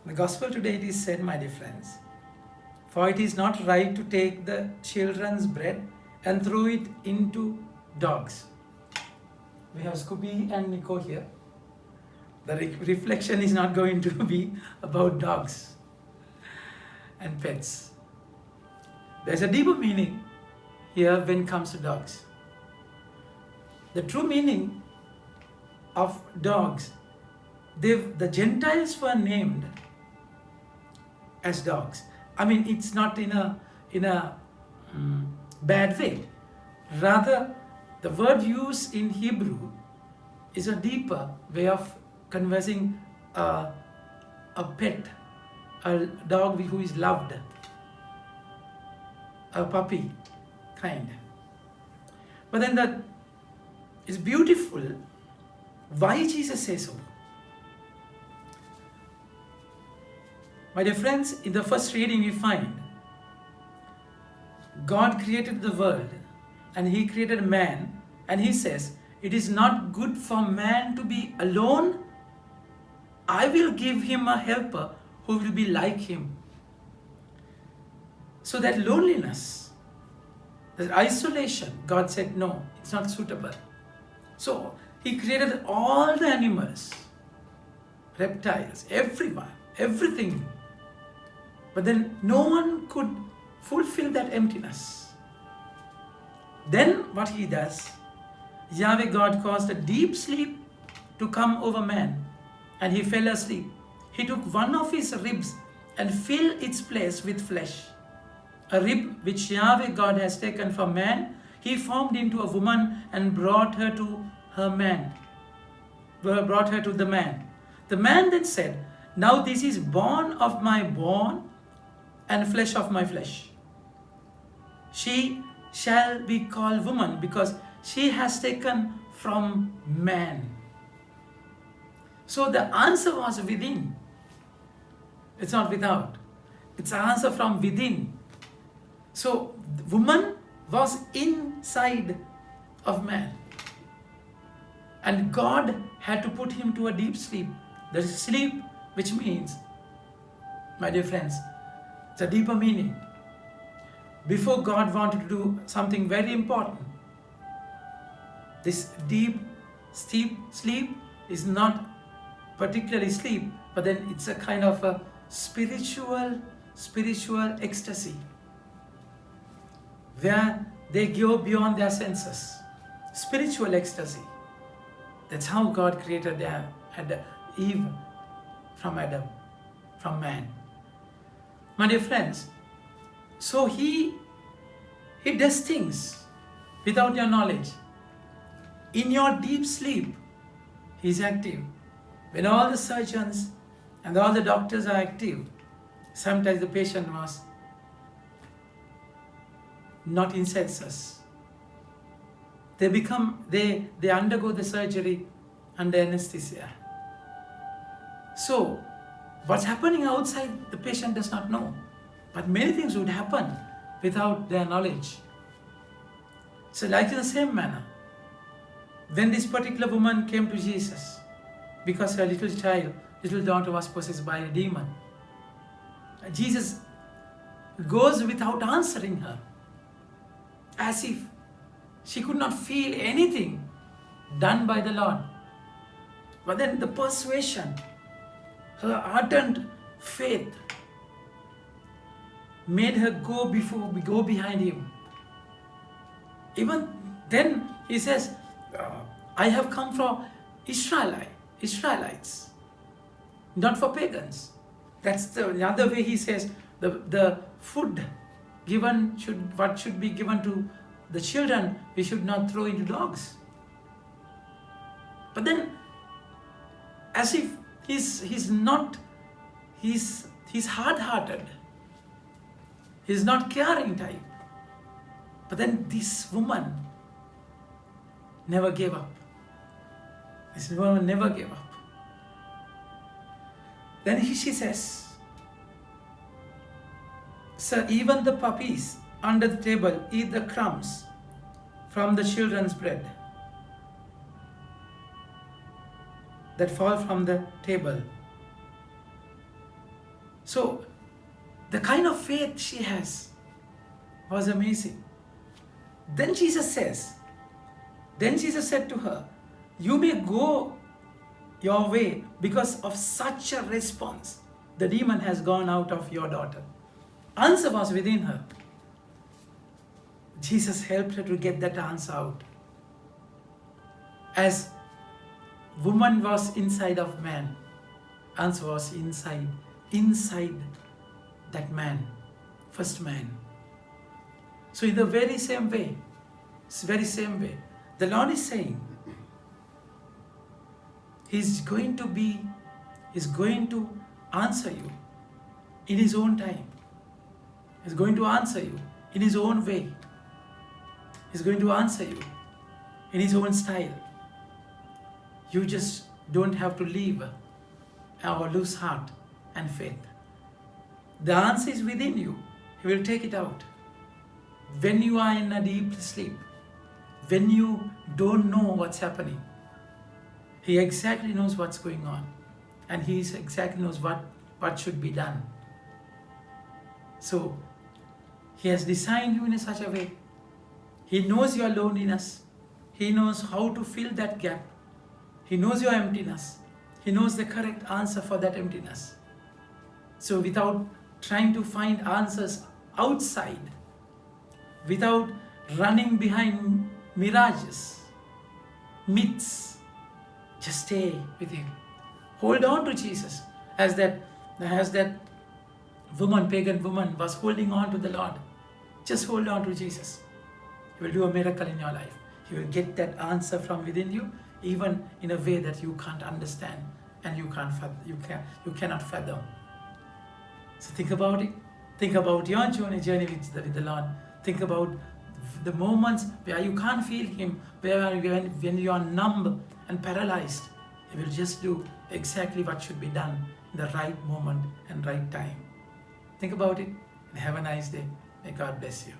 The gospel today it is said, my dear friends, for it is not right to take the children's bread and throw it into dogs. We have Scooby and Nico here. The reflection is not going to be about dogs and pets. There's a deeper meaning here when it comes to dogs. The true meaning of dogs, the Gentiles were named as dogs. I mean, it's not in a bad way. Rather, the word used in Hebrew is a deeper way of conversing a pet, a dog who is loved, a puppy kind. But then that is beautiful. Why Jesus says so? My dear friends, in the first reading we find God created the world and He created man, and He says, it is not good for man to be alone. I will give him a helper who will be like him. So that loneliness, that isolation, God said, no, it's not suitable. So He created all the animals, reptiles, everyone, everything. But then no one could fulfill that emptiness. Then what He does, Yahweh God caused a deep sleep to come over man, and he fell asleep. He took one of his ribs and filled its place with flesh. A rib which Yahweh God has taken from man, He formed into a woman and brought her to the man. The man then said, now this is bone of my bone and flesh of my flesh. She shall be called woman because she has taken from man. So the answer was within. It's not without. It's an answer from within. So the woman was inside of man. And God had to put him to a deep sleep. There is sleep, which means, my dear friends, it's a deeper meaning. Before God wanted to do something very important, this deep sleep is not particularly sleep, but then it's a kind of a spiritual ecstasy where they go beyond their senses. Spiritual ecstasy. That's how God created Eve from Adam, from man. My dear friends, so He does things without your knowledge. In your deep sleep, He is active. When all the surgeons and all the doctors are active, sometimes the patient was not in senses. They undergo the surgery under anesthesia. So, what's happening outside, the patient does not know. But many things would happen without their knowledge. So, like in the same manner, when this particular woman came to Jesus, because her little daughter was possessed by a demon, Jesus goes without answering her, as if she could not feel anything done by the Lord. But then the persuasion, her ardent faith, made her go behind Him. Even then He says, I have come from Israelites, not for pagans. That's the other way He says the food given should be given to the children, we should not throw into dogs. But then, as if he's hard-hearted, he's not caring type. But then this woman never gave up. This woman never gave up. Then she says, sir, even the puppies under the table eat the crumbs from the children's bread that fall from the table. So the kind of faith she has was amazing. Then Jesus said to her, you may go your way because of such a response. The demon has gone out of your daughter. Answer was within her. Jesus helped her to get that answer out. As woman was inside of man, answer was inside that man, first man. So in the very same way, the Lord is saying, He's going to answer you in His own time. He's going to answer you in His own way. He's going to answer you in His own style. You just don't have to leave or lose heart and faith. The answer is within you. He will take it out. When you are in a deep sleep, when you don't know what's happening, He exactly knows what's going on, and He exactly knows what should be done. So He has designed you in such a way. He knows your loneliness. He knows how to fill that gap. He knows your emptiness. He knows the correct answer for that emptiness. So without trying to find answers outside, without running behind mirages, myths, just stay with Him. Hold on to Jesus, as that pagan woman was holding on to the Lord. Just hold on to Jesus. He will do a miracle in your life. He will get that answer from within you, even in a way that you can't understand and you cannot fathom. So think about it. Think about your journey with the Lord. Think about the moments where you can't feel Him, when you are numb and paralyzed. He will just do exactly what should be done in the right moment and right time. Think about it and have a nice day. May God bless you.